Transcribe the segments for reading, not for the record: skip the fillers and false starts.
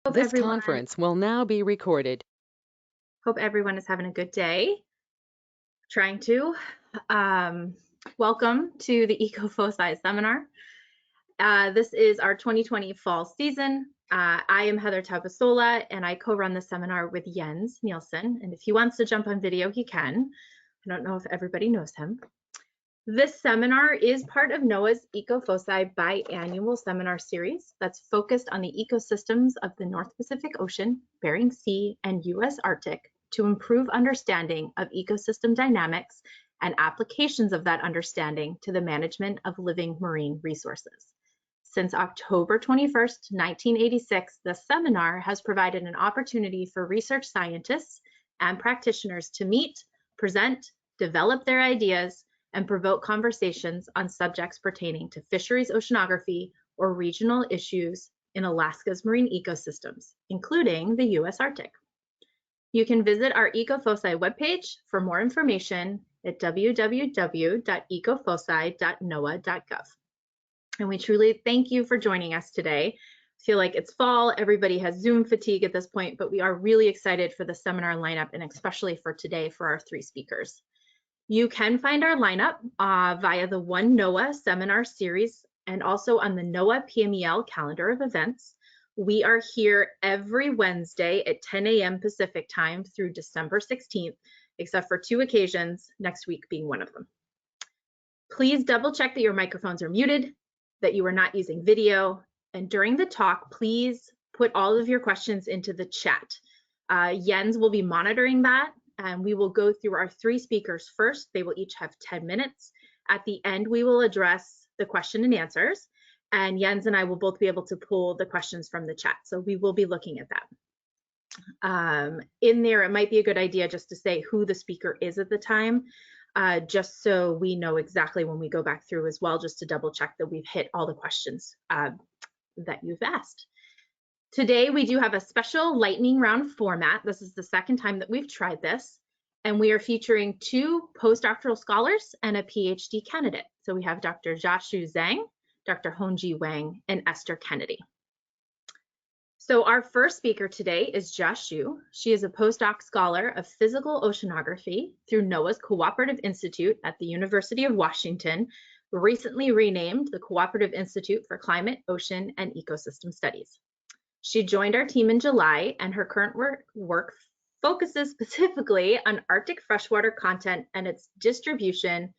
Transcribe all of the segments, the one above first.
This conference will now be recorded. Hope everyone is having a good day. Trying to. Welcome to the EcoFOCI seminar. This is our 2020 fall season. I am Heather Tabasola, and I co-run the seminar with Jens Nielsen. And if he wants to jump on video, he can. I don't know if everybody knows him. This seminar is part of NOAA's EcoFOCI biannual seminar series that's focused on the ecosystems of the North Pacific Ocean, Bering Sea, and US Arctic to improve understanding of ecosystem dynamics and applications of that understanding to the management of living marine resources. Since October 21st, 1986, the seminar has provided an opportunity for research scientists and practitioners to meet, present, develop their ideas, and provoke conversations on subjects pertaining to fisheries oceanography or regional issues in Alaska's marine ecosystems, including the US Arctic. You can visit our EcoFOCI webpage for more information at www.ecofoci.noaa.gov. And we truly thank you for joining us today. I feel like it's fall, everybody has Zoom fatigue at this point, but we are really excited for the seminar lineup and especially for today for our three speakers. You can find our lineup via the One NOAA seminar series and also on the NOAA PMEL calendar of events. We are here every Wednesday at 10 a.m. Pacific time through December 16th, except for two occasions, next week being one of them. Please double check that your microphones are muted, that you are not using video, and during the talk, please put all of your questions into the chat. Jens will be monitoring that. And we will go through our three speakers first. They will each have 10 minutes. At the end, we will address the question and answers. And Jens and I will both be able to pull the questions from the chat. So we will be looking at that. In there, it might be a good idea just to say who the speaker is at the time, just so we know exactly when we go back through as well, just to double check that we've hit all the questions that you've asked. Today, we do have a special lightning round format. This is the second time that we've tried this, and we are featuring two postdoctoral scholars and a PhD candidate. So we have Dr. Gyaxu Zhang, Dr. Hongjie Wang, and Esther Kennedy. So our first speaker today is Jiaxu. She is a postdoc scholar of physical oceanography through NOAA's Cooperative Institute at the University of Washington, recently renamed the Cooperative Institute for Climate, Ocean, and Ecosystem Studies. She joined our team in July, and her current work focuses specifically on Arctic freshwater content and its distribution,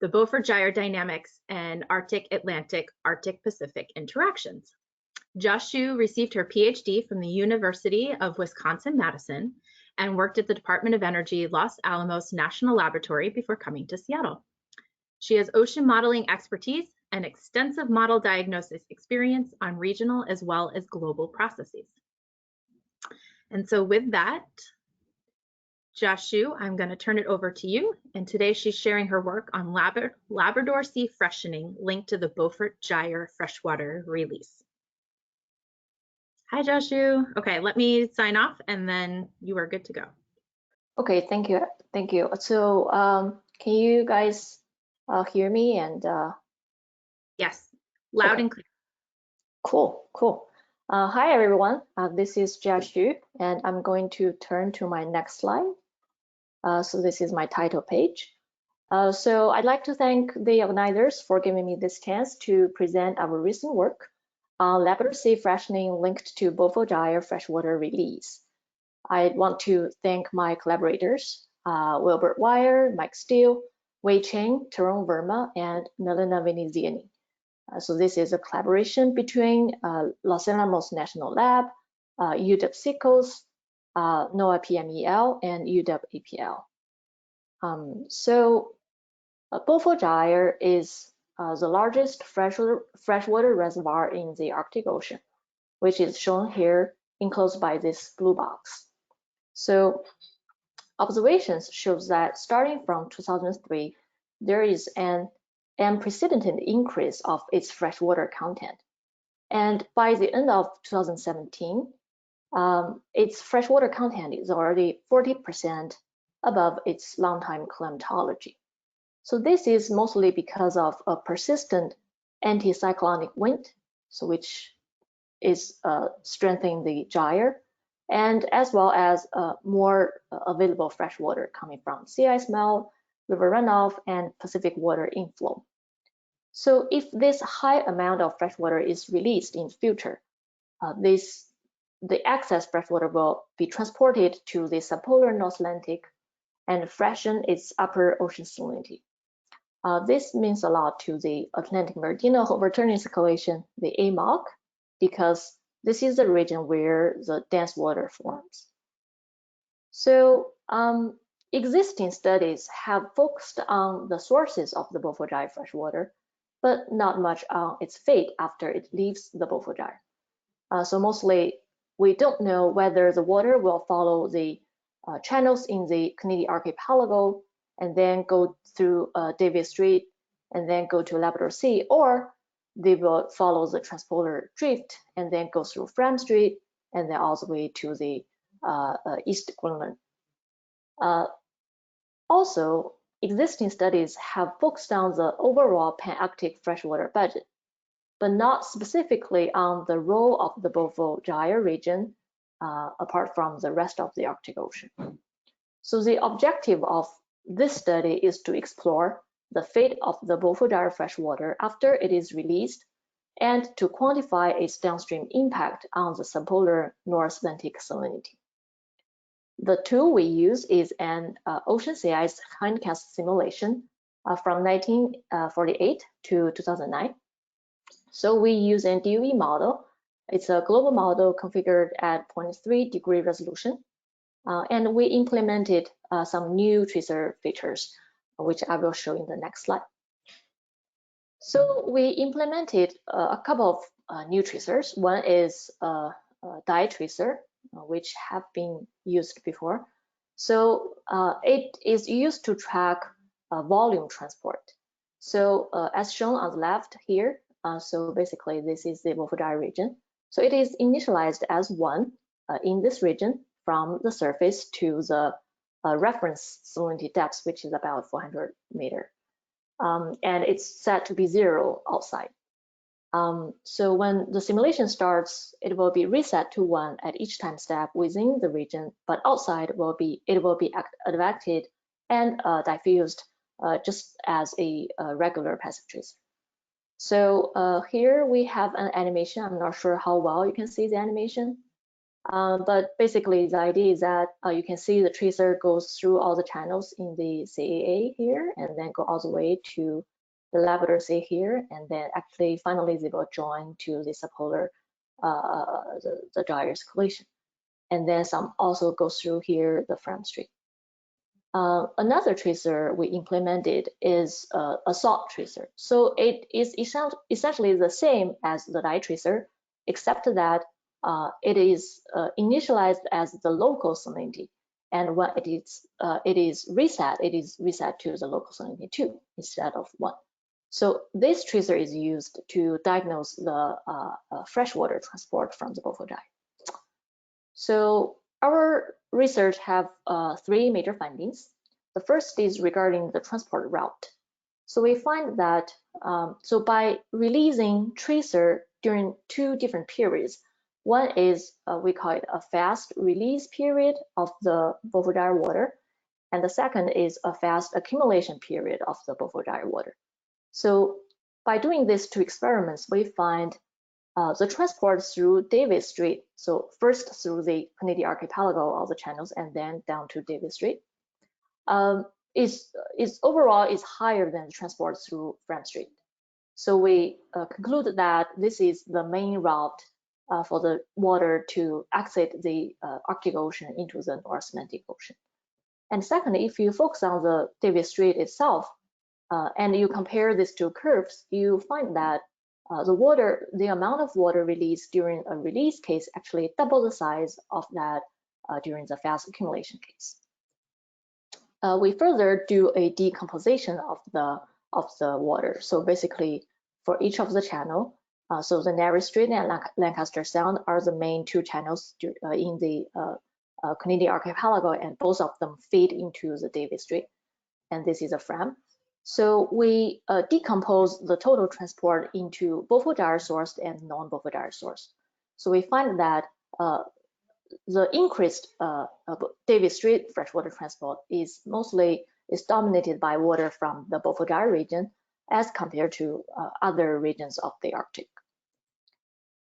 the Beaufort Gyre dynamics, and Arctic-Atlantic, Arctic-Pacific interactions. Jiaxu received her PhD from the University of Wisconsin-Madison and worked at the Department of Energy Los Alamos National Laboratory before coming to Seattle. She has ocean modeling expertise and extensive model diagnosis experience on regional as well as global processes. And so with that, Jiaxu, I'm going to turn it over to you. And today she's sharing her work on Labrador Sea freshening linked to the Beaufort Gyre freshwater release. Hi, Jiaxu. Okay, let me sign off and then you are good to go. Okay, thank you. Thank you. So can you guys hear me? And yes, loud okay. and clear. Cool. Hi, everyone. This is Jiaxu, and I'm going to turn to my next slide. So this is my title page. So I'd like to thank the organizers for giving me this chance to present our recent work on Labrador Sea freshening linked to Beaufort Gyre freshwater release. I want to thank my collaborators, Wilbert Wire, Mike Steele, Wei Cheng, Tyrone Verma, and Melina Veneziani. So this is a collaboration between Los Alamos National Lab, UW CICOES, NOAA PMEL, and UW APL. So Beaufort Gyre is the largest freshwater reservoir in the Arctic Ocean, which is shown here enclosed by this blue box. So observations shows that starting from 2003, there is an unprecedented increase of its freshwater content. And by the end of 2017, its freshwater content is already 40% above its long-time climatology. So this is mostly because of a persistent anticyclonic wind, so which is strengthening the gyre, and as well as more available fresh water coming from sea ice melt, river runoff, and Pacific water inflow. So if this high amount of fresh water is released in the future, the excess fresh water will be transported to the subpolar North Atlantic and freshen its upper ocean salinity. This means a lot to the Atlantic Meridional Overturning Circulation, the AMOC, because this is the region where the dense water forms. So existing studies have focused on the sources of the Beaufort Gyre freshwater, but not much on its fate after it leaves the Beaufort Gyre. So mostly, we don't know whether the water will follow the channels in the Canadian archipelago and then go through Davis Strait and then go to Labrador Sea, or they will follow the transpolar drift and then go through Fram Strait and then all the way to the East Greenland. Also, existing studies have focused on the overall Pan-Arctic freshwater budget, but not specifically on the role of the Beaufort Gyre region apart from the rest of the Arctic Ocean. So the objective of this study is to explore the fate of the Beaufort Gyre freshwater after it is released and to quantify its downstream impact on the subpolar North Atlantic salinity. The tool we use is an ocean sea ice hindcast simulation from 1948 to 2009. So we use an DOE model. It's a global model configured at 0.3-degree resolution. And we implemented some new tracer features, which I will show in the next slide. So we implemented a couple of new tracers. One is a dye tracer, which have been used before. So it is used to track volume transport. So as shown on the left here, so basically this is the Beaufort Gyre region. So it is initialized as 1 in this region from the surface to the reference salinity depth, which is about 400 meters. And it's set to be 0 outside. So when the simulation starts, it will be reset to 1 at each time step within the region, but outside it will be advected and diffused just as a regular passive tracer. So here we have an animation. I'm not sure how well you can see the animation, but basically the idea is that you can see the tracer goes through all the channels in the CAA here and then go all the way to the Labrador Sea here, and then actually finally they will join to the subpolar, the Gyre circulation. And then some also goes through here, the Fram Strait. Another tracer we implemented is a salt tracer. So it is essentially the same as the dye tracer, except that it is initialized as the local salinity. And when it is reset to the local salinity 2 instead of 1. So this tracer is used to diagnose the freshwater transport from the Beaufort Gyre. So our research have 3 major findings. The first is regarding the transport route. So we find that so by releasing tracer during 2 different periods, one is we call it a fast release period of the Beaufort Gyre water, and the second is a fast accumulation period of the Beaufort Gyre water. So by doing these 2 experiments, we find the transport through Davis Strait, so first through the Canadian archipelago, all the channels, and then down to Davis Strait, is overall is higher than the transport through Fram Strait. So we conclude that this is the main route for the water to exit the Arctic Ocean into the North Atlantic Ocean. And secondly, if you focus on the Davis Strait itself, and you compare these 2 curves, you find that the amount of water released during a release case actually double the size of that during the fast accumulation case. We further do a decomposition of the water. So basically, for each of the channel, so the Narrow Strait and Lancaster Sound are the main 2 channels in the Canadian archipelago, and both of them feed into the Davis Strait, and this is a Fram. So we decompose the total transport into Beaufort Gyre sourced and non-Beaufort Gyre source. So we find that the increased Davis Strait freshwater transport is dominated by water from the Beaufort Gyre region as compared to other regions of the Arctic.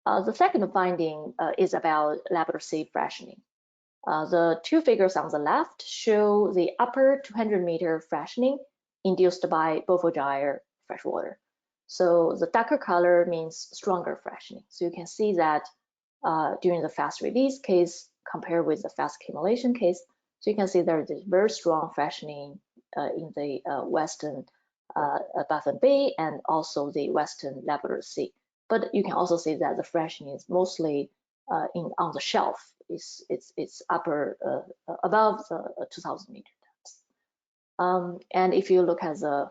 The second finding is about Labrador Sea freshening. The two figures on the left show the upper 200-meter freshening induced by Beaufort Gyre freshwater. So the darker color means stronger freshening. So you can see that during the fast release case compared with the fast accumulation case, so you can see there is very strong freshening in the western Baffin Bay and also the western Labrador Sea. But you can also see that the freshening is mostly on the shelf. It's upper above the 2,000 meter depths. And if you look at the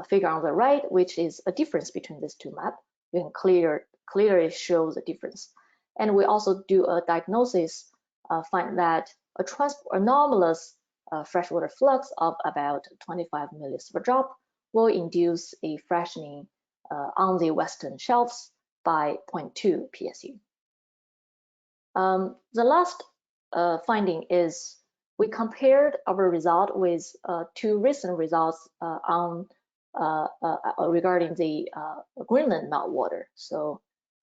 figure on the right, which is a difference between these two maps, you can clearly show the difference. And we also do a diagnosis, find that a anomalous freshwater flux of about 25 milliliters per drop will induce a freshening on the western shelves by 0.2 pSU. The last finding is we compared our result with two recent results regarding the Greenland meltwater. So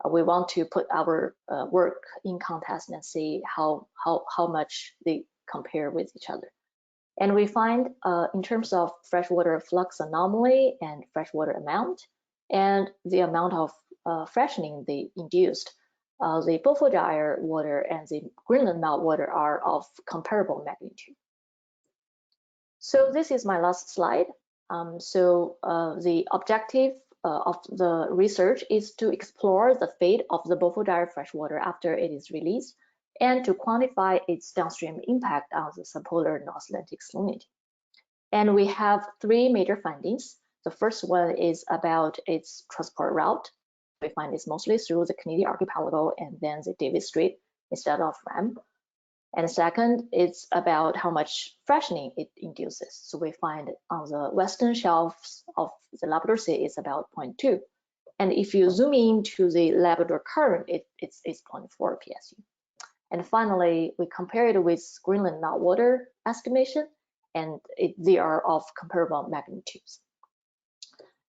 we want to put our work in context and see how much they compare with each other. And we find in terms of freshwater flux anomaly and freshwater amount and the amount of freshening they induced, the Beaufort Gyre water and the Greenland meltwater are of comparable magnitude. So this is my last slide. The objective of the research is to explore the fate of the Beaufort Gyre freshwater after it is released and to quantify its downstream impact on the subpolar North Atlantic salinity. And we have three major findings. The first one is about its transport route. We find it's mostly through the Canadian archipelago and then the Davis Strait instead of Ram. And second, it's about how much freshening it induces. So we find on the western shelves of the Labrador Sea, it's about 0.2. And if you zoom into the Labrador current, it's 0.4 pSU. And finally, we compare it with Greenland meltwater estimation, and they are of comparable magnitudes.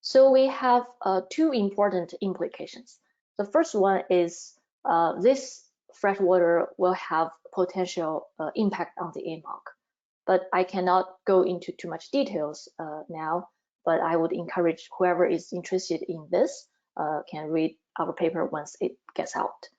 So we have two important implications. The first one is this freshwater will have potential impact on the AMOC, but I cannot go into too much details now, but I would encourage whoever is interested in this can read our paper once it gets out.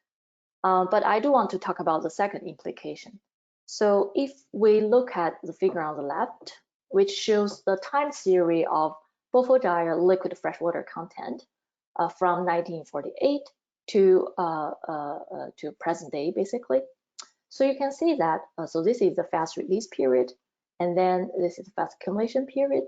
But I do want to talk about the second implication. So if we look at the figure on the left, which shows the time series of Beaufort Gyre liquid freshwater content from 1948 to present day, basically. So you can see that, so this is the fast release period, and then this is the fast accumulation period.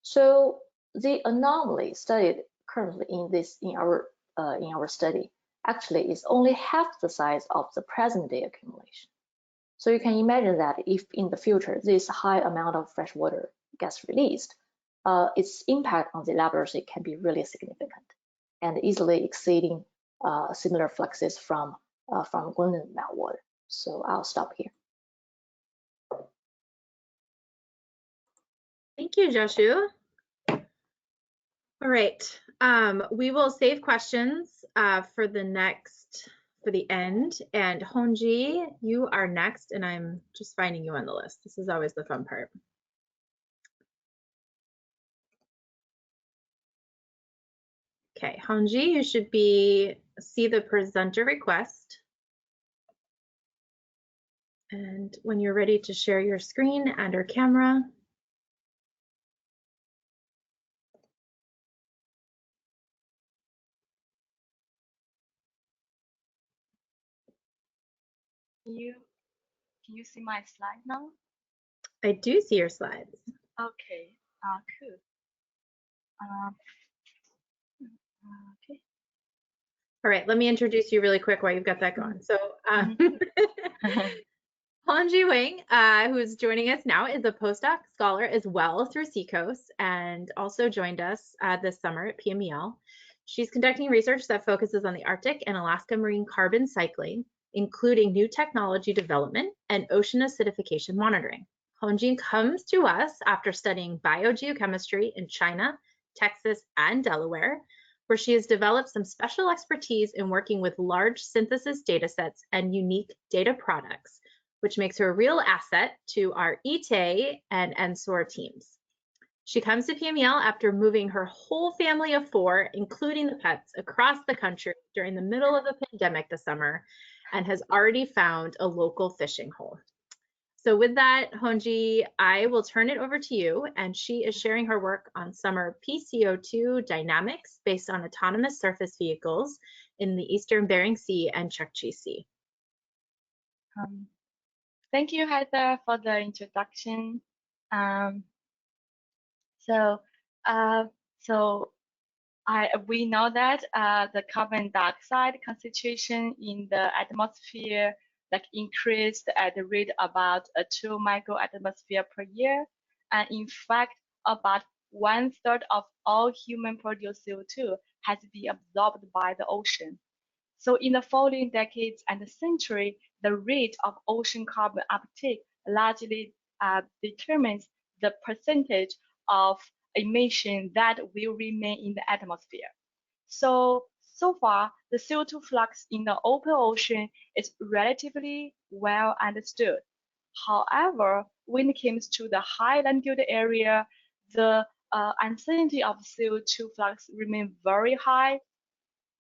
So the anomaly studied currently in our study actually is only half the size of the present day accumulation. So you can imagine that if in the future this high amount of fresh water gets released, its impact on the Labrador Sea can be really significant and easily exceeding similar fluxes from Greenland meltwater. So I'll stop here. Thank you, Jiaxu. All right, we will save questions for the end. And Hongjie, you are next, and I'm just finding you on the list. This is always the fun part. Okay, Hanji, you should see the presenter request. And when you're ready to share your screen and or camera. Can you see my slide now? I do see your slides. Okay, cool. Okay. All right, let me introduce you really quick while you've got that going. So Hanji Wang, who is joining us now, is a postdoc scholar as well through CICOES and also joined us this summer at PMEL. She's conducting research that focuses on the Arctic and Alaska marine carbon cycling, including new technology development and ocean acidification monitoring. Hongjie comes to us after studying biogeochemistry in China, Texas, and Delaware, where she has developed some special expertise in working with large synthesis datasets and unique data products, which makes her a real asset to our ETA and NSOAR teams. She comes to PMEL after moving her whole family of 4, including the pets, across the country during the middle of the pandemic this summer and has already found a local fishing hole. So with that, Hongjie, I will turn it over to you, and she is sharing her work on summer pCO2 dynamics based on autonomous surface vehicles in the Eastern Bering Sea and Chukchi Sea. Thank you, Heather, for the introduction. We know that the carbon dioxide concentration in the atmosphere increased at the rate about 2 microatmosphere per year, and in fact, about 1/3 of all human-produced CO2 has been absorbed by the ocean. So in the following decades and century, the rate of ocean carbon uptake largely determines the percentage of emission that will remain in the atmosphere. So far, the CO2 flux in the open ocean is relatively well understood. However, when it comes to the high latitude area, the uncertainty of CO2 flux remains very high.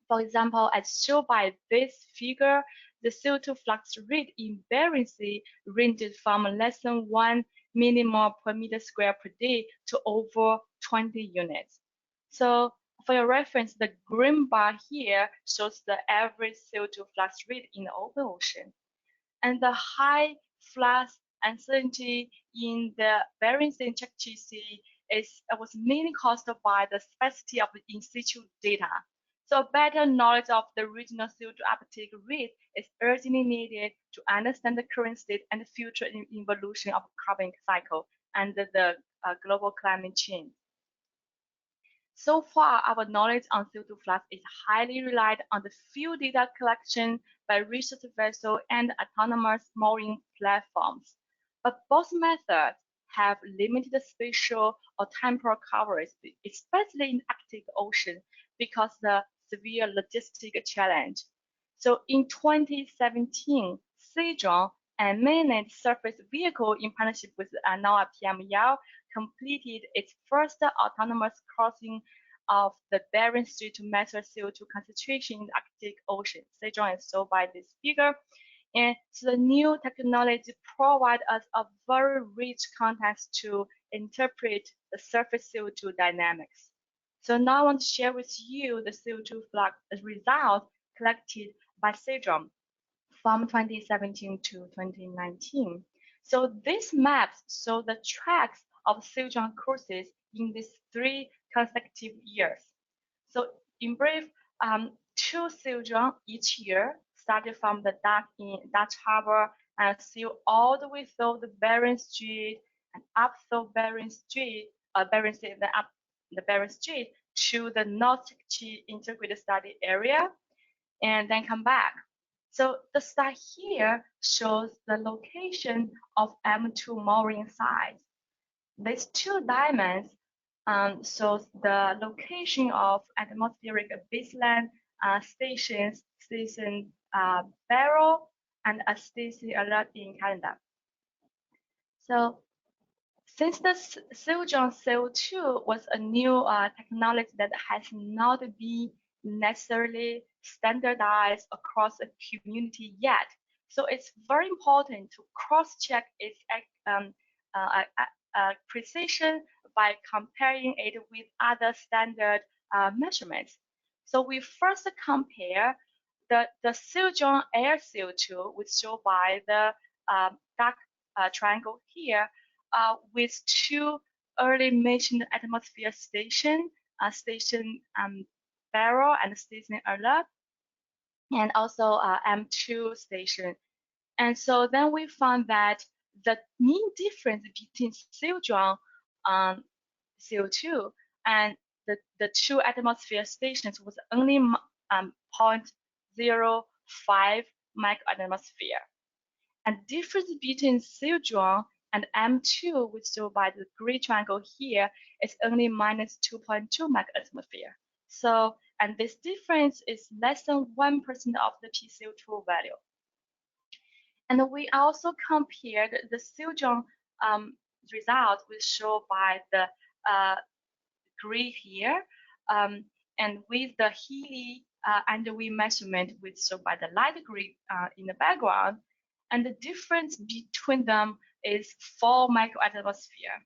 For example, as shown by this figure, the CO2 flux rate in Bering Sea ranges from less than 1 millimole per meter square per day to over 20 units. So for your reference, the green bar here shows the average CO2 flux rate in the open ocean. And the high flux uncertainty in the Bering Sea and Chukchi Sea was mainly caused by the sparsity of the in situ data. So better knowledge of the regional CO2 uptake rate is urgently needed to understand the current state and the future evolution of the carbon cycle and the global climate change. So far, our knowledge on CO2 flux is highly relied on the field data collection by research vessels and autonomous mooring platforms. But both methods have limited spatial or temporal coverage, especially in the Arctic Ocean, because the severe logistic challenge. So in 2017, Zhang, a mainland surface vehicle in partnership with NOAA PMEL, completed its first autonomous crossing of the Bering Sea to measure CO2 concentration in the Arctic Ocean. Zhang is shown by this figure. And so the new technology provides us a very rich context to interpret the surface CO2 dynamics. So now I want to share with you the CO2 flux results collected by Zhang from 2017 to 2019. So these maps show the tracks of Zhang courses in these 3 consecutive years. So in brief, 2 Zhang each year, started from the dock in Dutch Harbor and sail all the way through the Bering Strait and up through Bering Strait, Bering Sea, then up the Bering Strait to the North Chukchi integrated study area, and then come back. So the star here shows the location of M2 mooring sites. These 2 diamonds shows the location of atmospheric baseline stations, station Barrow, and a station alert in Canada. So since the Zhang CO2 was a new technology that has not been necessarily standardized across a community yet, so it's very important to cross-check its precision by comparing it with other standard measurements. So we first compare the Zhang air CO2, which shown by the dark triangle here, with 2 early mentioned atmosphere station, station Barrow and station Alert, and also M2 station. And so then we found that the mean difference between Zhang CO2 and the two atmosphere stations was only 0.05 microatmosphere. And difference between Zhang and M2, which shown by the gray triangle here, is only minus 2.2 microatmosphere. So, and this difference is less than 1% of the pCO2 value. And we also compared the Zhang result, which shown by the gray here, and with the Healy and we measurement, which shown by the light gray in the background, and the difference between them is 4 microatmosphere.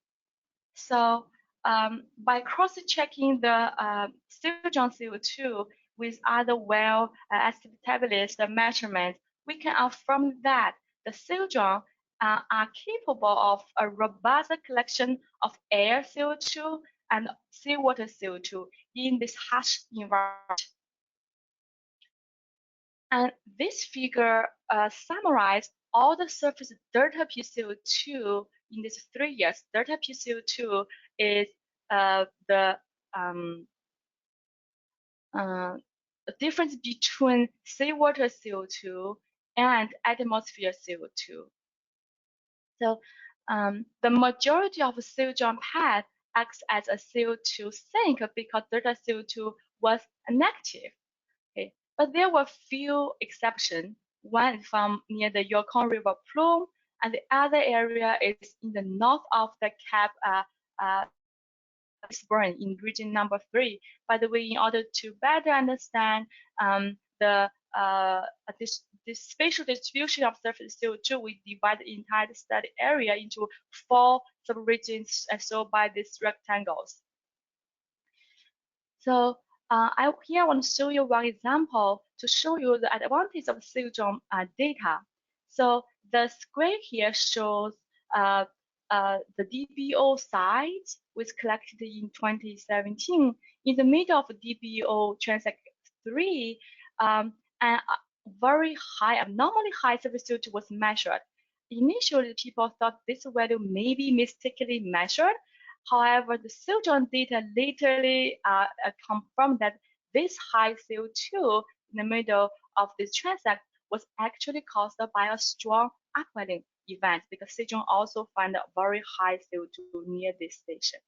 So by cross-checking the Zhang CO2 with other well-established measurements, we can affirm that the Zhang are capable of a robust collection of air CO2 and seawater CO2 in this harsh environment. And this figure summarized all the surface delta pCO2 in these 3 years. Delta pCO2 is the difference between seawater CO2 and atmosphere CO2. So the majority of Zhang path acts as a CO2 sink because delta CO2 was negative. Okay. But there were few exceptions. One from near the Yukon River plume, and the other area is in the north of the Cap Bering in region number 3. By the way, in order to better understand this spatial distribution of surface CO2, we divide the entire study area into 4 subregions as shown by these rectangles. So here I want to show you one example to show you the advantage of Zhang data. So the square here shows the DBO size was collected in 2017. In the middle of DBO transect 3, and very high, abnormally high surface CO2 was measured. Initially, people thought this value may be mistakenly measured. However, the Zhang data laterly confirmed that this high CO2 in the middle of this transect was actually caused by a strong upwelling event because Zhang also found a very high CO2 near this station.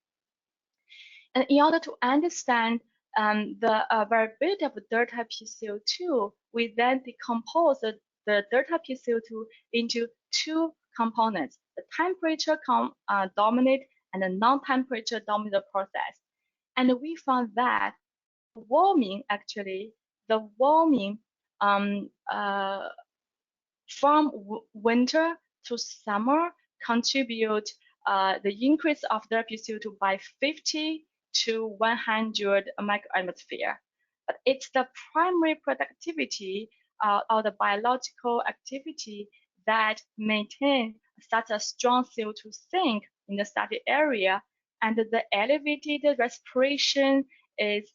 And in order to understand the variability of delta pCO2, we then decompose the delta pCO2 into 2 components: the temperature dominant and the non-temperature dominant process. And we found that warming, actually, the warming from winter to summer contribute the increase of the pCO2 by 50 to 100 microatmosphere. But it's the primary productivity or the biological activity that maintain such a strong CO2 sink in the study area, and the elevated respiration is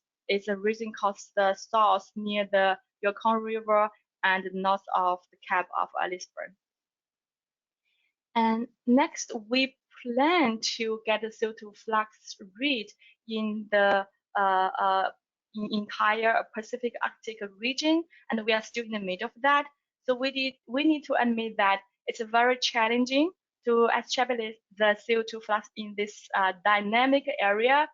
a reason cause the source near the Yukon River and north of the Cap of Lisbon. And next, we plan to get the CO2 flux rate in the entire Pacific Arctic region, and we are still in the middle of that. So we need to admit that it's very challenging to establish the CO2 flux in this dynamic area.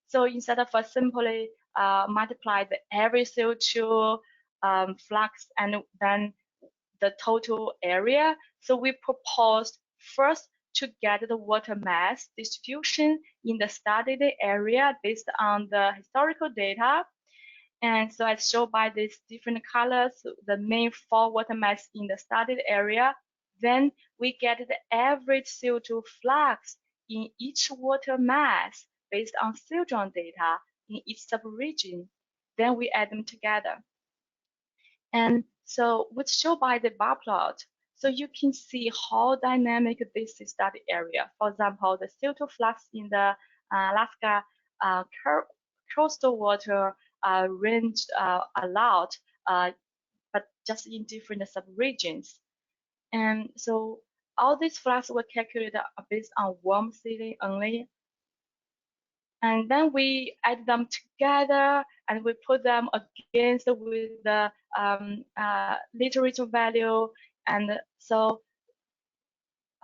So instead of simply multiply the average CO2 flux and then the total area, so we proposed first to get the water mass distribution in the studied area based on the historical data. And so as shown by these different colors, the main 4 water mass in the studied area, then we get the average CO2 flux in each water mass based on Zhang data in each subregion. Then we add them together. And so what's shown by the bar plot, so you can see how dynamic this study area. For example, the CO2 flux in the Alaska coastal water ranged a lot, but just in different subregions. And so all these flux were calculated based on warm sealing only. And then we add them together and we put them against with the literature value. And so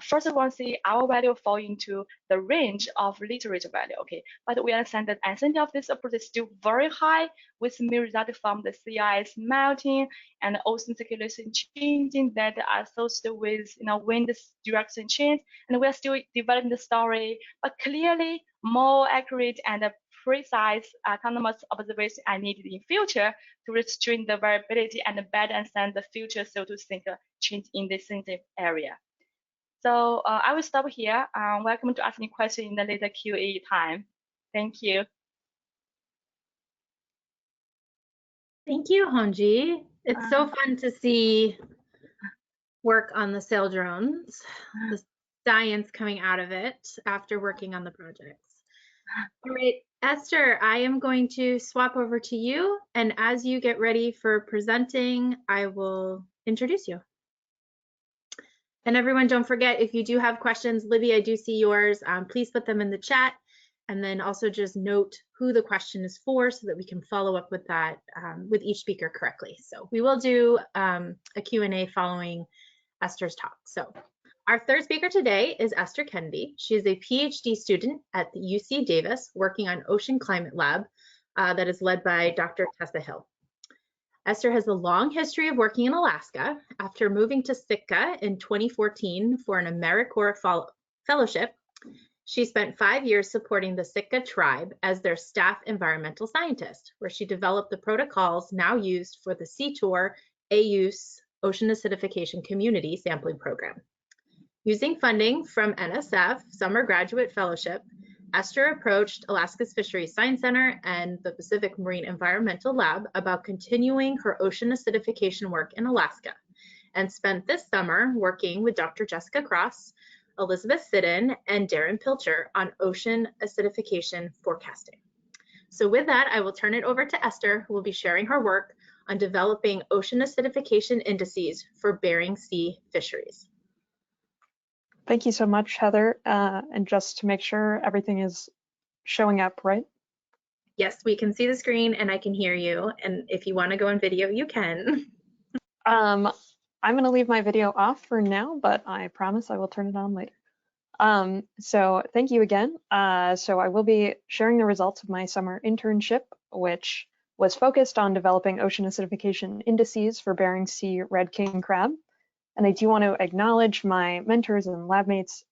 first, we want to see our value fall into the range of literature value, okay? But we understand that uncertainty of this approach is still very high, with mere result from the sea ice melting and ocean circulation changing that are associated with, wind direction change. And we are still developing the story, but clearly more accurate and precise autonomous observation are needed in future to restrain the variability and better understand the future CO2 sink change in this sensitive area. So I will stop here. Welcome to ask any question in the later QA time. Thank you. Thank you, Hongjie. It's so fun to see work on the sail drones, the science coming out of it after working on the projects. All right, Esther, I am going to swap over to you. And as you get ready for presenting, I will introduce you. And everyone, don't forget, if you do have questions, Libby, I do see yours. Please put them in the chat. And then also just note who the question is for so that we can follow up with that with each speaker correctly. So we will do a Q&A following Esther's talk. So our third speaker today is Esther Kennedy. She is a PhD student at the UC Davis working on Ocean Climate Lab that is led by Dr. Tessa Hill. Esther has a long history of working in Alaska. After moving to Sitka in 2014 for an AmeriCorps fellowship, she spent 5 years supporting the Sitka tribe as their staff environmental scientist, where she developed the protocols now used for the SeaTour AUSE Ocean Acidification Community Sampling Program. Using funding from NSF Summer Graduate Fellowship, Esther approached Alaska's Fisheries Science Center and the Pacific Marine Environmental Lab about continuing her ocean acidification work in Alaska, and spent this summer working with Dr. Jessica Cross, Elizabeth Siddon, and Darren Pilcher on ocean acidification forecasting. So with that, I will turn it over to Esther, who will be sharing her work on developing ocean acidification indices for Bering Sea fisheries. Thank you so much, Heather. And just to make sure everything is showing up, right? Yes, we can see the screen and I can hear you. And if you want to go on video, you can. I'm going to leave my video off for now, but I promise I will turn it on later. So thank you again. So I will be sharing the results of my summer internship, which was focused on developing ocean acidification indices for Bering Sea red king crab. And I do want to acknowledge my mentors and lab mates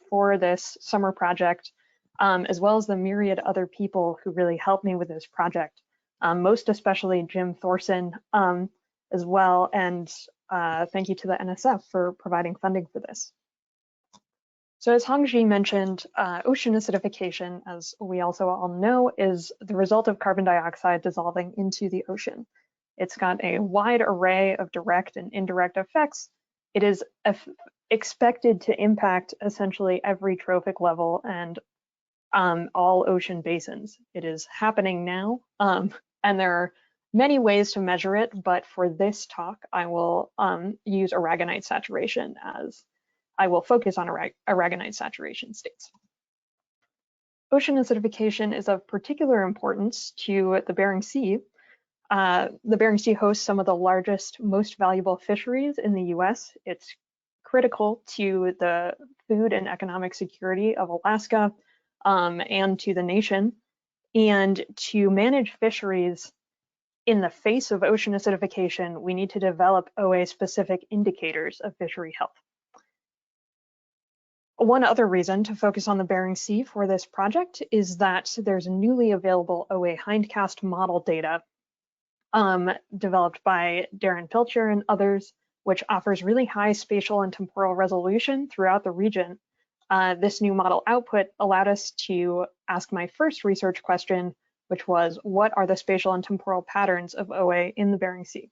for this summer project, as well as the myriad other people who really helped me with this project, most especially Jim Thorson as well. And thank you to the NSF for providing funding for this. So as Hongjie mentioned, ocean acidification, as we also all know, is the result of carbon dioxide dissolving into the ocean. It's got a wide array of direct and indirect effects. It is expected to impact essentially every trophic level and all ocean basins. It is happening now, and there are many ways to measure it, but for this talk, I will use aragonite saturation as I will focus on aragonite saturation states. Ocean acidification is of particular importance to the Bering Sea. The Bering Sea hosts some of the largest, most valuable fisheries in the US. It's critical to the food and economic security of Alaska and to the nation. And to manage fisheries in the face of ocean acidification, we need to develop OA-specific indicators of fishery health. One other reason to focus on the Bering Sea for this project is that there's newly available OA hindcast model data developed by Darren Pilcher and others, which offers really high spatial and temporal resolution throughout the region. This new model output allowed us to ask my first research question, which was, what are the spatial and temporal patterns of OA in the Bering Sea?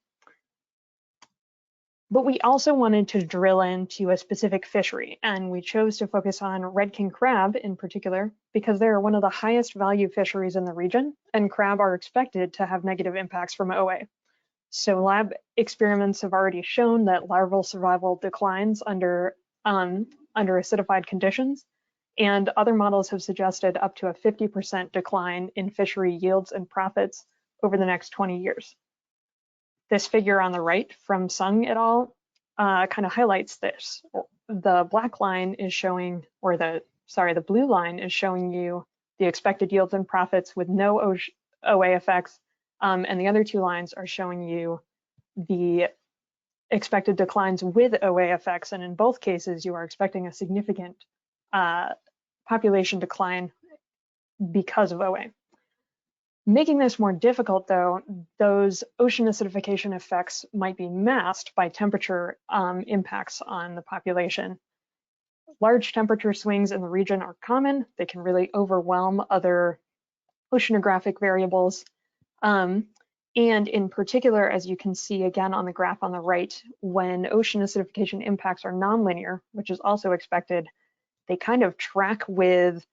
But we also wanted to drill into a specific fishery, and we chose to focus on red king crab in particular, because they are one of the highest value fisheries in the region, and crab are expected to have negative impacts from OA. So lab experiments have already shown that larval survival declines under acidified conditions, And other models have suggested up to a 50% decline in fishery yields and profits over the next 20 years. This figure on the right from Zhang et al. Kind of highlights this. The black line is showing, or the blue line is showing you the expected yields and profits with no OA effects, and the other two lines are showing you the expected declines with OA effects, and in both cases you are expecting a significant population decline because of OA. Making this more difficult, though, those ocean acidification effects might be masked by temperature impacts on the population. Large temperature swings in the region are common. They can really overwhelm other oceanographic variables. And in particular, as you can see again on the graph on the right, when ocean acidification impacts are nonlinear, which is also expected, they kind of track with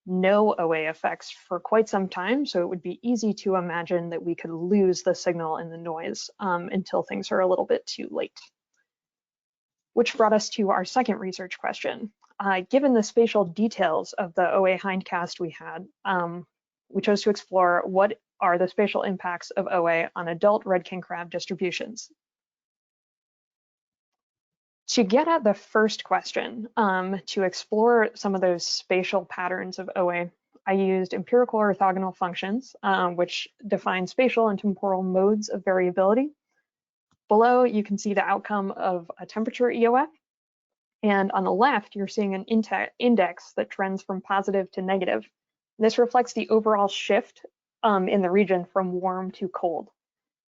no OA effects for quite some time, so it would be easy to imagine that we could lose the signal in the noise until things are a little bit too late. Which brought us to our second research question. Given the spatial details of the OA hindcast we had, we chose to explore what are the spatial impacts of OA on adult red king crab distributions. To get at the first question, to explore some of those spatial patterns of OA, I used empirical orthogonal functions, which define spatial and temporal modes of variability. Below, you can see the outcome of a temperature EOF. And on the left, you're seeing an index that trends from positive to negative. This reflects the overall shift in the region from warm to cold.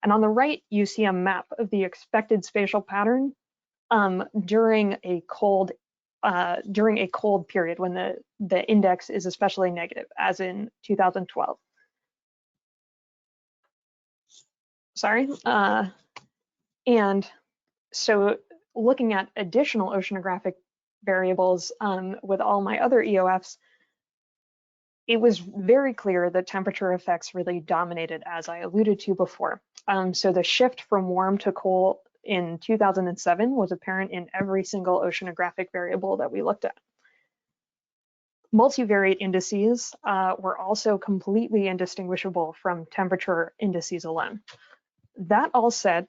And on the right, you see a map of the expected spatial pattern during a cold period when the index is especially negative, as in 2012. And so looking at additional oceanographic variables with all my other EOFs, it was very clear that temperature effects really dominated, as I alluded to before. So the shift from warm to cold in 2007 was apparent in every single oceanographic variable that we looked at. Multivariate indices were also completely indistinguishable from temperature indices alone. That all said,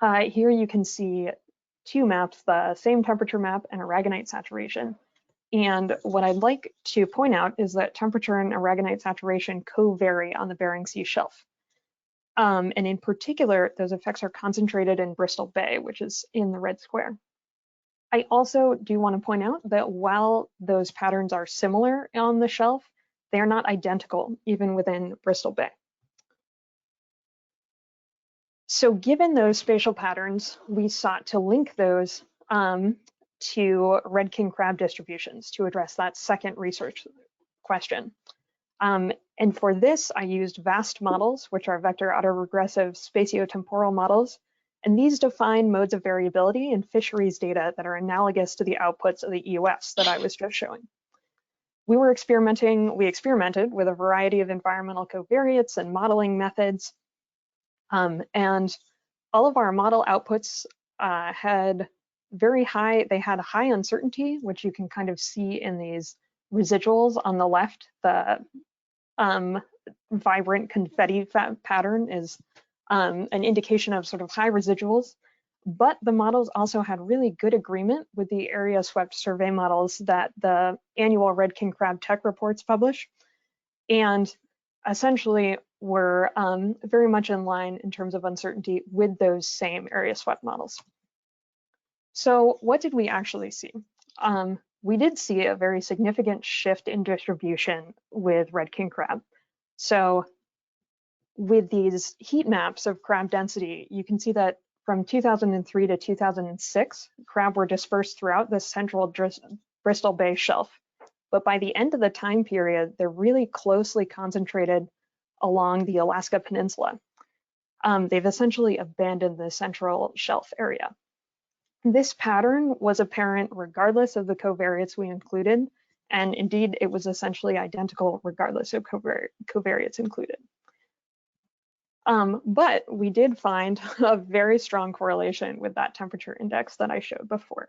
here you can see two maps, the same temperature map and aragonite saturation. And what I'd like to point out is that temperature and aragonite saturation co-vary on the Bering Sea shelf. And in particular, those effects are concentrated in Bristol Bay, which is in the red square. I also do want to point out that while those patterns are similar on the shelf, they are not identical even within Bristol Bay. So given those spatial patterns, we sought to link those to red king crab distributions to address that second research question. And for this, I used VAST models, which are vector autoregressive spatiotemporal models. And these define modes of variability in fisheries data that are analogous to the outputs of the EOFs that I was just showing. We experimented with a variety of environmental covariates and modeling methods. And all of our model outputs had high uncertainty, which you can kind of see in these residuals on the left. The vibrant confetti pattern is an indication of sort of high residuals, but the models also had really good agreement with the area swept survey models that the annual red king crab tech reports publish, and essentially were very much in line in terms of uncertainty with those same area swept models. So what did we actually see? We did see a very significant shift in distribution with red king crab. So with these heat maps of crab density, you can see that from 2003 to 2006, crab were dispersed throughout the central Bristol Bay shelf. But by the end of the time period, they're really closely concentrated along the Alaska Peninsula. They've essentially abandoned the central shelf area. This pattern was apparent regardless of the covariates we included, and indeed it was essentially identical regardless of covariates included. But we did find a very strong correlation with that temperature index that I showed before.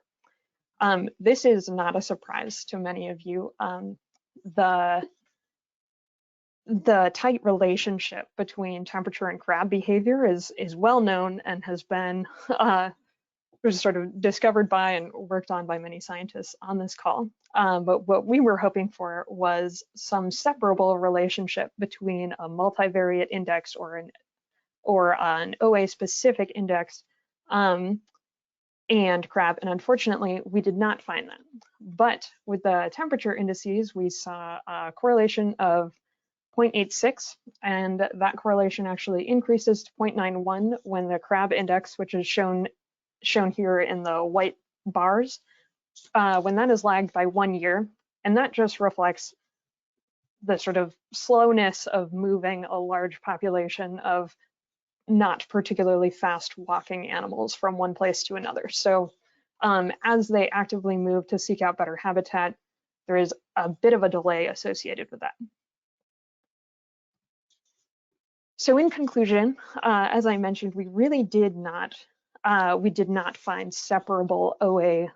This is not a surprise to many of you. The tight relationship between temperature and crab behavior is well known and has been was sort of discovered by and worked on by many scientists on this call. But what we were hoping for was some separable relationship between a multivariate index or an OA specific index and crab. And unfortunately, we did not find that. But with the temperature indices, we saw a correlation of 0.86, and that correlation actually increases to 0.91 when the crab index, which is shown here in the white bars, when that is lagged by 1 year. And that just reflects the sort of slowness of moving a large population of not particularly fast walking animals from one place to another. So as they actively move to seek out better habitat, there is a bit of a delay associated with that. So in conclusion, as I mentioned, we really did not find separable OA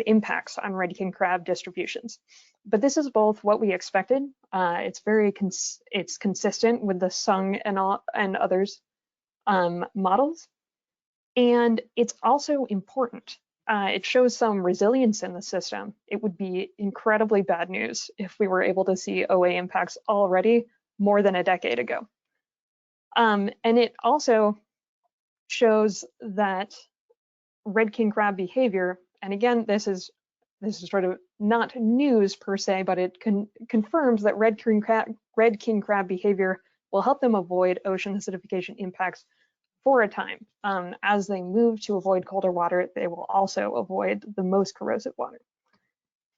impacts on red king crab distributions. But this is both what we expected. It's consistent with the Zhang and others models, and it's also important. It shows some resilience in the system. It would be incredibly bad news if we were able to see OA impacts already more than a decade ago. And it also shows that red king crab behavior, and again, this is sort of not news per se, but it confirms that red king crab behavior will help them avoid ocean acidification impacts for a time. As they move to avoid colder water, they will also avoid the most corrosive water.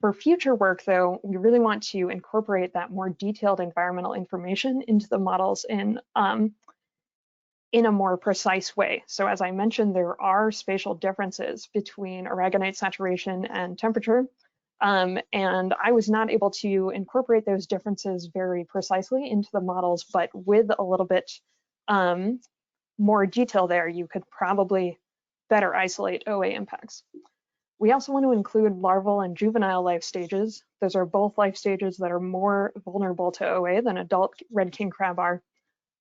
For future work, though, we really want to incorporate that more detailed environmental information into the models in a more precise way. So as I mentioned, there are spatial differences between aragonite saturation and temperature. And I was not able to incorporate those differences very precisely into the models, but with a little bit more detail there, you could probably better isolate OA impacts. We also want to include larval and juvenile life stages. Those are both life stages that are more vulnerable to OA than adult red king crab are.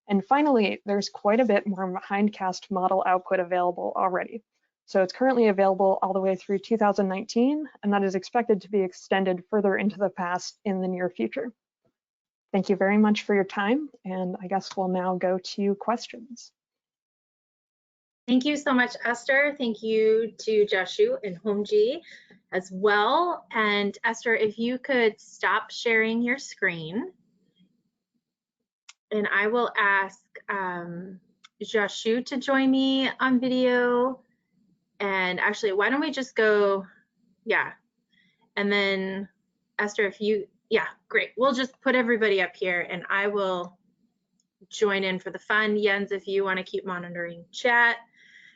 And finally, there's quite a bit more hindcast model output available already. So it's currently available all the way through 2019, and that is expected to be extended further into the past in the near future. Thank you very much for your time, and I guess we'll now go to questions. Thank you so much, Esther. Thank you to Jiaxu and Hongjie as well. And Esther, if you could stop sharing your screen. And I will ask Jiaxu to join me on video. And actually, why don't we just go, yeah. And then Esther, if you, yeah, great. We'll just put everybody up here and I will join in for the fun. Jens, if you want to keep monitoring chat.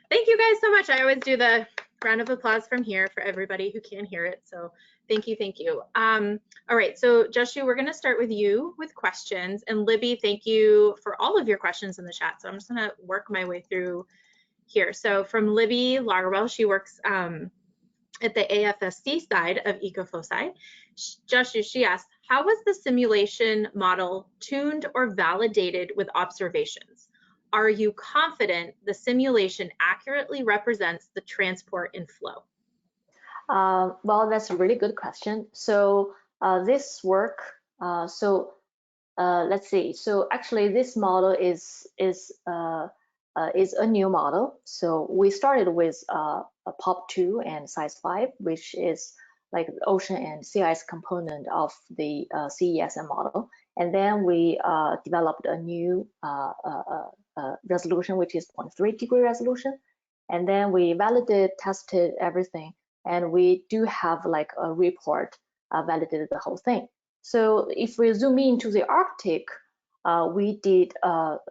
Thank you guys so much. I always do the round of applause from here for everybody who can't hear it. So thank you, thank you. All right, so Jiaxu, we're gonna start with you with questions. And Libby, thank you for all of your questions in the chat. So I'm just gonna work my way through here. So from Libby Lagerwell, she works at the AFSC side of EcoFOCI. Jiaxu, she asked, how was the simulation model tuned or validated with observations? Are you confident the simulation accurately represents the transport and flow? Well, that's a really good question. So this work, let's see. So actually, this model is a new model. So we started with a POP2 and size 5, which is like the ocean and sea ice component of the CESM model. And then we developed a new resolution, which is 0.3 degree resolution. And then we validated, tested everything. And we do have like a report validated the whole thing. So if we zoom into the Arctic, we did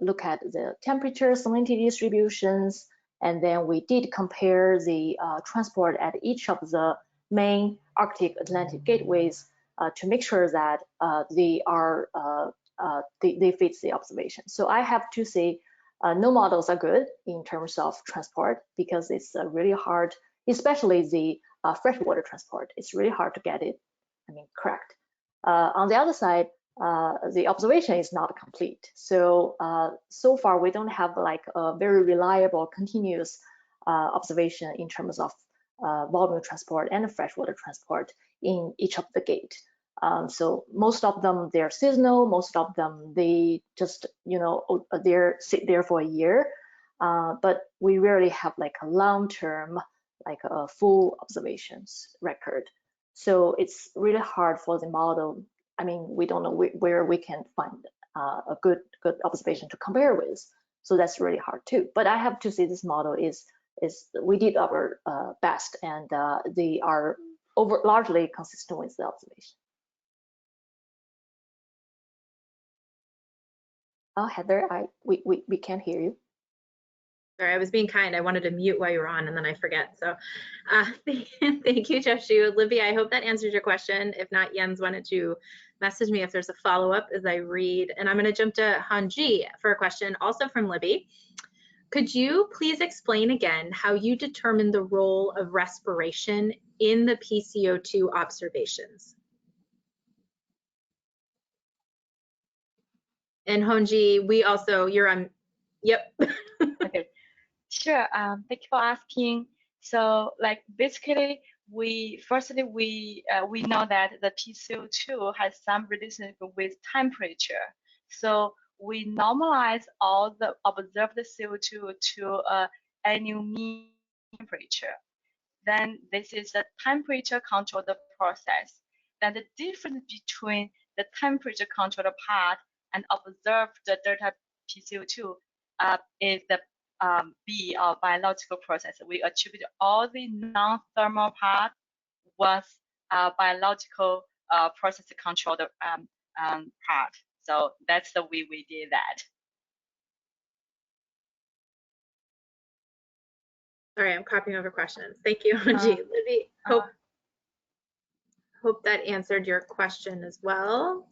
look at the temperature, salinity distributions, and then we did compare the transport at each of the main Arctic Atlantic gateways to make sure that they fit the observation. So I have to say, no models are good in terms of transport because it's really hard, especially the freshwater transport. It's really hard to get it, correct. On the other side, the observation is not complete. So so far we don't have like a very reliable, continuous observation in terms of volume transport and freshwater transport in each of the gate. So most of them, they're seasonal. Most of them, they just, they're sit there for a year. But we rarely have like a long-term, like a full observations record. So it's really hard for the model. We don't know where we can find a good observation to compare with. So that's really hard too. But I have to say this model is we did our best, and they are largely consistent with the observation. Oh, Heather, we can't hear you. Sorry, I was being kind. I wanted to mute while you were on, and then I forget. So thank you, Jiaxu. Libby, I hope that answers your question. If not, Jens wanted to message me if there's a follow-up as I read. And I'm going to jump to Hanji for a question, also from Libby. Could you please explain again how you determine the role of respiration in the pCO2 observations? And Hongjie, we also, you're on, yep. Okay, sure. Thank you for asking. So, like, basically, firstly we know that the pCO2 has some relationship with temperature. So we normalize all the observed CO2 to annual mean temperature. Then this is the temperature controlled process. Then the difference between the temperature controlled part and observed delta pCO2 is the B, or biological process. We attribute all the non-thermal part with biological process controlled part. So that's the way we did that. Sorry, I'm copying over questions. Thank you, Hanji. Libby, hope that answered your question as well.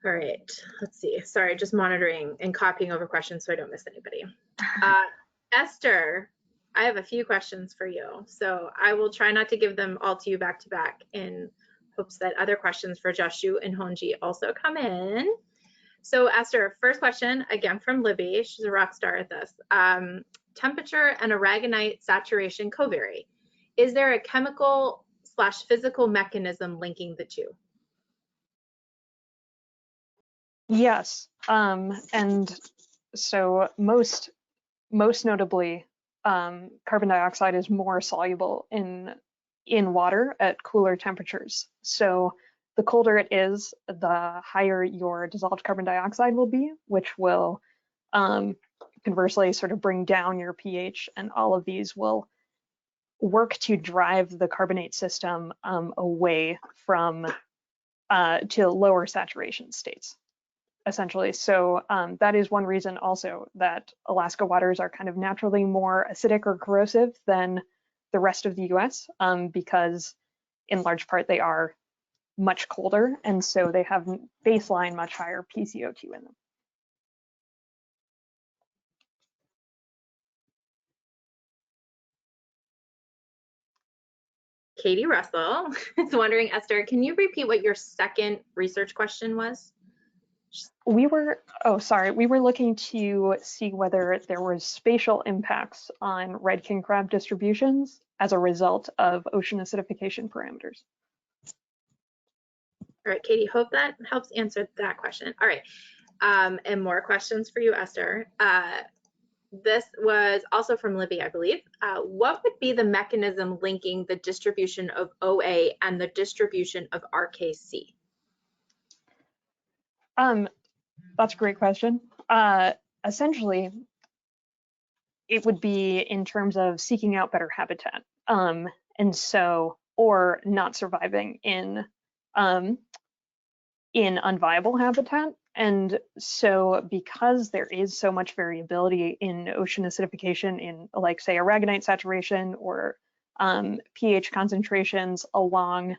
All right, let's see. Sorry, just monitoring and copying over questions so I don't miss anybody. Esther, I have a few questions for you. So I will try not to give them all to you back to back in hopes that other questions for Jiaxu and Hongjie also come in. So Esther, first question, again from Libby. She's a rock star at this. Temperature and aragonite saturation covary. Is there a chemical/physical mechanism linking the two? Yes, and so most notably, carbon dioxide is more soluble in water at cooler temperatures. So the colder it is, the higher your dissolved carbon dioxide will be, which will conversely sort of bring down your pH, and all of these will work to drive the carbonate system away from to lower saturation states, essentially. So that is one reason also that Alaska waters are kind of naturally more acidic or corrosive than the rest of the US, because in large part they are much colder, and so they have baseline much higher pCO2 in them. Katie Russell is wondering, Esther, can you repeat what your second research question was? We were looking to see whether there was spatial impacts on red king crab distributions as a result of ocean acidification parameters. All right, Katie, hope that helps answer that question. All right, and more questions for you, Esther. This was also from Libby, I believe. What would be the mechanism linking the distribution of OA and the distribution of RKC? That's a great question. Essentially, it would be in terms of seeking out better habitat, and so, or not surviving in unviable habitat. And so, because there is so much variability in ocean acidification in, like, say, aragonite saturation or pH concentrations along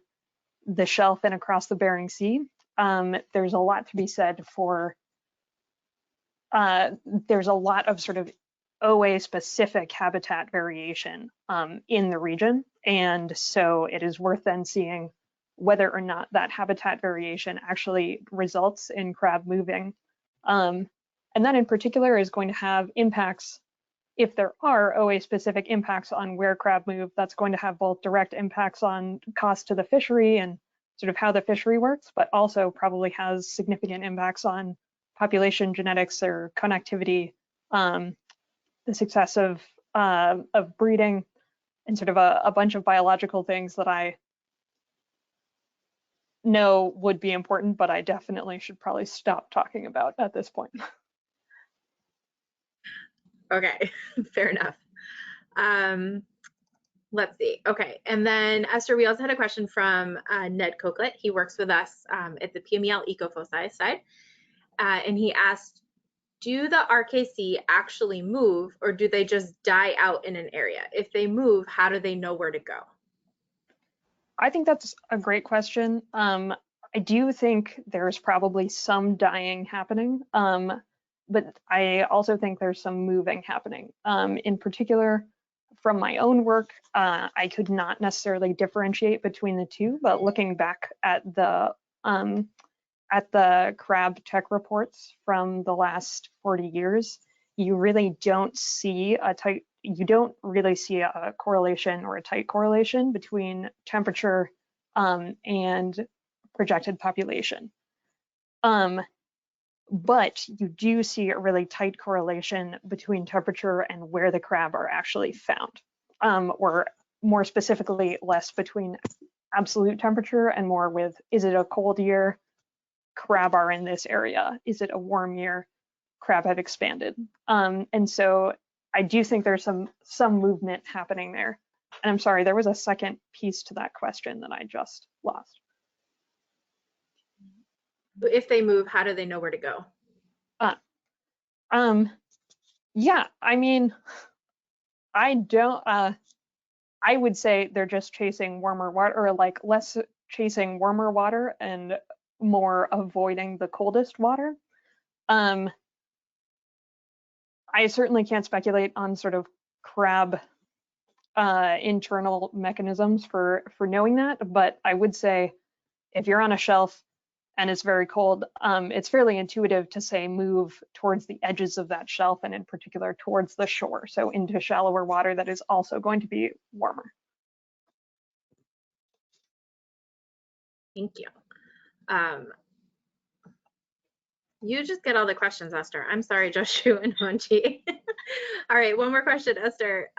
the shelf and across the Bering Sea, there's a lot to be said for, there's a lot of sort of OA specific habitat variation in the region. And so it is worth then seeing whether or not that habitat variation actually results in crab moving. And that in particular is going to have impacts. If there are OA specific impacts on where crab move, that's going to have both direct impacts on cost to the fishery and sort of how the fishery works, but also probably has significant impacts on population genetics or connectivity, the success of breeding, and sort of a bunch of biological things that I know would be important, but I definitely should probably stop talking about at this point. Okay, fair enough. Let's see. Okay, and then Esther, we also had a question from Ned Coquelet. He works with us at the PMEL EcoFOCI side, and he asked, do the RKC actually move, or do they just die out in an area? If they move, how do they know where to go? I think that's a great question. I do think there's probably some dying happening, but I also think there's some moving happening. In particular, from my own work, I could not necessarily differentiate between the two, but looking back at the crab tech reports from the last 40 years, you really don't see a correlation or a tight correlation between temperature and projected population. But you do see a really tight correlation between temperature and where the crab are actually found, or more specifically, less between absolute temperature and more with, is it a cold year, crab are in this area? Is it a warm year, crab have expanded? And so I do think there's some movement happening there. And I'm sorry, there was a second piece to that question that I just lost. If they move, how do they know where to go? Yeah, I mean, I would say they're just chasing warmer water, or like less chasing warmer water and more avoiding the coldest water. I certainly can't speculate on sort of crab internal mechanisms for knowing that, but I would say if you're on a shelf and it's very cold, it's fairly intuitive to say move towards the edges of that shelf, and in particular towards the shore, so into shallower water that is also going to be warmer. Thank you. You just get all the questions, Esther. I'm sorry, Jiaxu and Hanji. All right, one more question, Esther.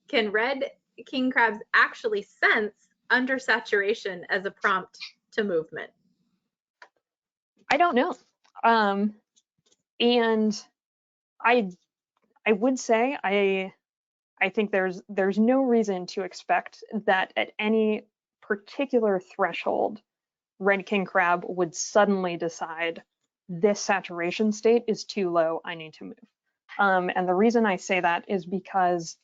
Can red king crabs actually sense undersaturation as a prompt to movement? I don't know. And I would say I think there's no reason to expect that at any particular threshold, red king crab would suddenly decide this saturation state is too low, I need to move. And the reason I say that is because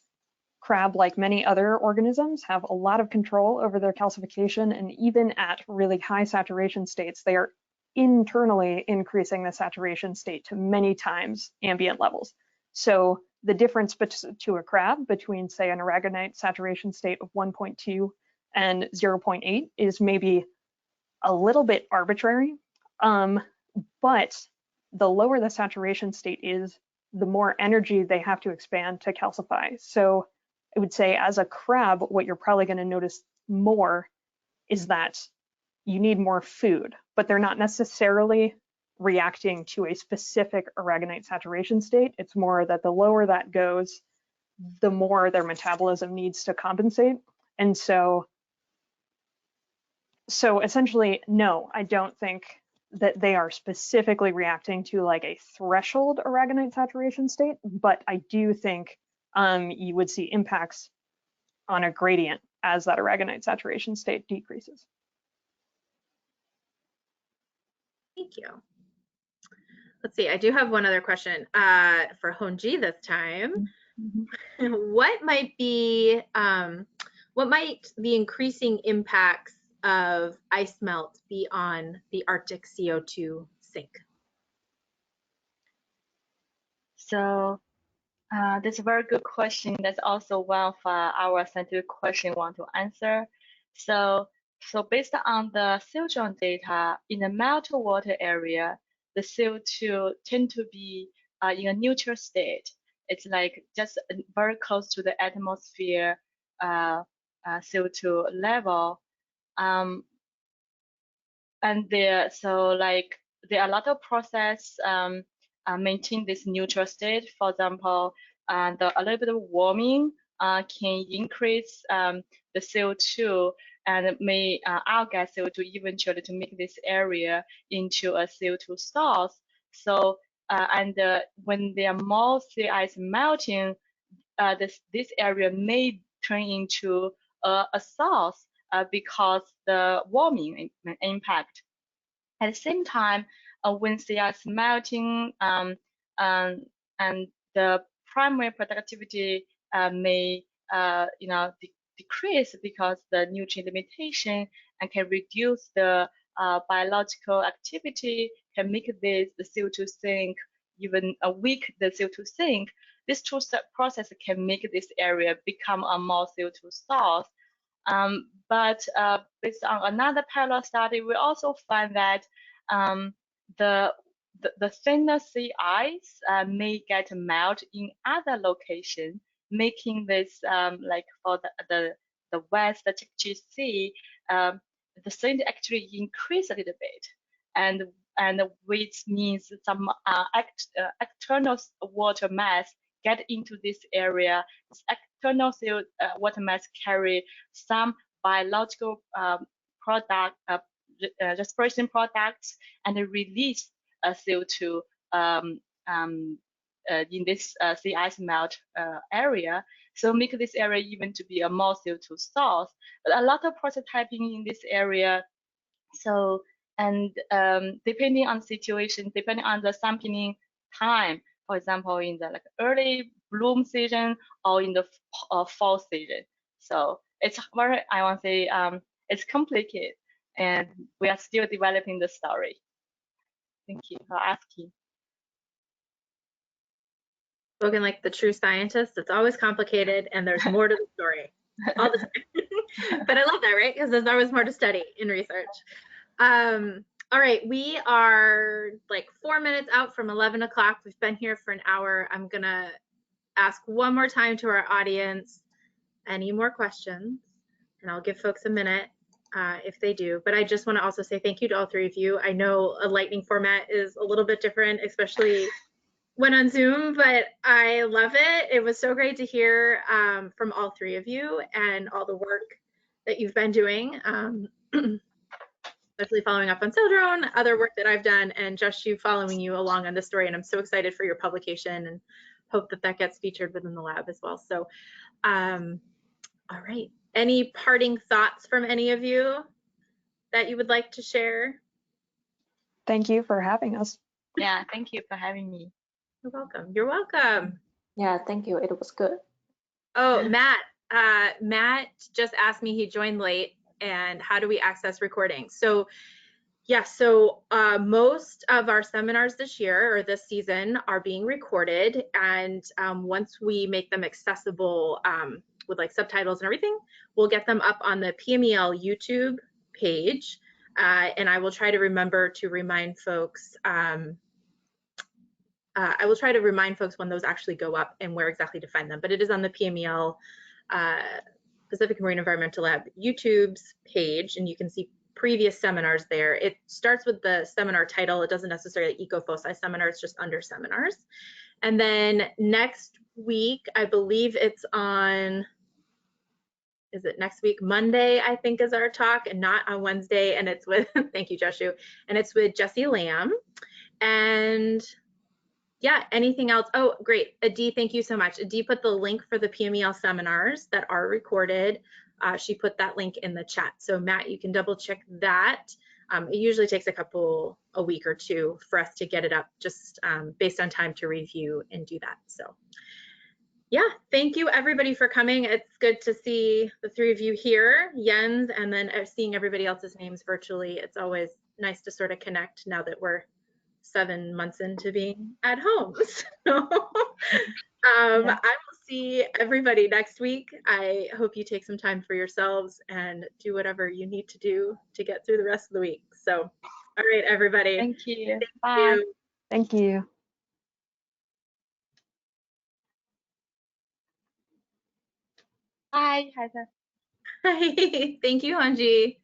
crab, like many other organisms, have a lot of control over their calcification, and even at really high saturation states, they are internally increasing the saturation state to many times ambient levels. So the difference to a crab between, say, an aragonite saturation state of 1.2 and 0.8 is maybe a little bit arbitrary, but the lower the saturation state is, the more energy they have to expand to calcify. So I would say as a crab, what you're probably going to notice more is that you need more food, but they're not necessarily reacting to a specific aragonite saturation state. It's more that the lower that goes, the more their metabolism needs to compensate. And so essentially, no, I don't think that they are specifically reacting to like a threshold aragonite saturation state, but I do think you would see impacts on a gradient as that aragonite saturation state decreases. Thank you. Let's see, I do have one other question for Hongjie this time. What might the increasing impacts of ice melt be on the Arctic CO2 sink? So That's a very good question. That's also one of our scientific question we want to answer. So based on the CO2 data, in the melted water area, the CO2 tend to be in a neutral state. It's like just very close to the atmosphere CO2 level. And there are a lot of process maintain this neutral state. For example, a little bit of warming can increase the CO2 and may outgas CO2 eventually to make this area into a CO2 source. So when there are more sea ice melting, this area may turn into a source because the warming impact. At the same time, when sea ice melting and the primary productivity may decrease because the nutrient limitation and can reduce the biological activity, can make the CO2 sink, even weak the CO2 sink. This two process can make this area become a more CO2 source. But based on another parallel study, we also find that the thinner sea ice may get melt in other locations, making this like for the west, the Chukchi Sea, the salinity actually increase a little bit, and which means some external water mass get into this area. This external water mass carry some biological product, respiration products, and release CO2 in this sea ice melt area. So make this area even to be a more CO2 source. But a lot of prototyping in this area. So, and depending on the situation, depending on the sampling time, for example, in the early bloom season or in the fall season. So it's very, I want to say, it's complicated, and we are still developing the story. Thank you for asking. Spoken like the true scientist, it's always complicated and there's more to the story all the time. But I love that, right? Because there's always more to study in research. All right, we are like 4 minutes out from 11 o'clock. We've been here for an hour. I'm gonna ask one more time to our audience, any more questions? And I'll give folks a minute if they do. But I just want to also say thank you to all three of you. I know a lightning format is a little bit different, especially when on Zoom, but I love it. It was so great to hear from all three of you and all the work that you've been doing, especially following up on Sildrone, other work that I've done, and Jiaxu following you along on the story. And I'm so excited for your publication and hope that that gets featured within the lab as well. So, all right. Any parting thoughts from any of you that you would like to share? Thank you for having us. Yeah, thank you for having me. You're welcome. You're welcome. Yeah, thank you. It was good. Oh, Matt. Matt just asked me, he joined late, and how do we access recordings? So yeah, so most of our seminars this year or this season are being recorded, and once we make them accessible with like subtitles and everything, we'll get them up on the PMEL YouTube page, and I will try to remember to remind folks. I will try to remind folks when those actually go up and where exactly to find them. But it is on the PMEL Pacific Marine Environmental Lab YouTube's page, and you can see previous seminars there. It starts with the seminar title. It doesn't necessarily EcoFOCI seminar, it's just under seminars. And then next week, I believe it's on, is it next week? Monday, I think, is our talk, and not on Wednesday. And it's with, thank you, Jiaxu. And it's with Jessie Lamb. And yeah, anything else? Oh, great. Adi, thank you so much. Adi put the link for the PMEL seminars that are recorded. She put that link in the chat. So Matt, you can double check that. It usually takes a week or two for us to get it up, just based on time to review and do that. So yeah, thank you everybody for coming. It's good to see the three of you here, Jens, and then seeing everybody else's names virtually. It's always nice to sort of connect now that we're 7 months into being at home. So I Yeah. will see everybody next week. I hope you take some time for yourselves and do whatever you need to do to get through the rest of the week. So, all right, everybody. Thank you. Thank Bye. you. Thank you. Bye, Heather. Thank you, Hanji.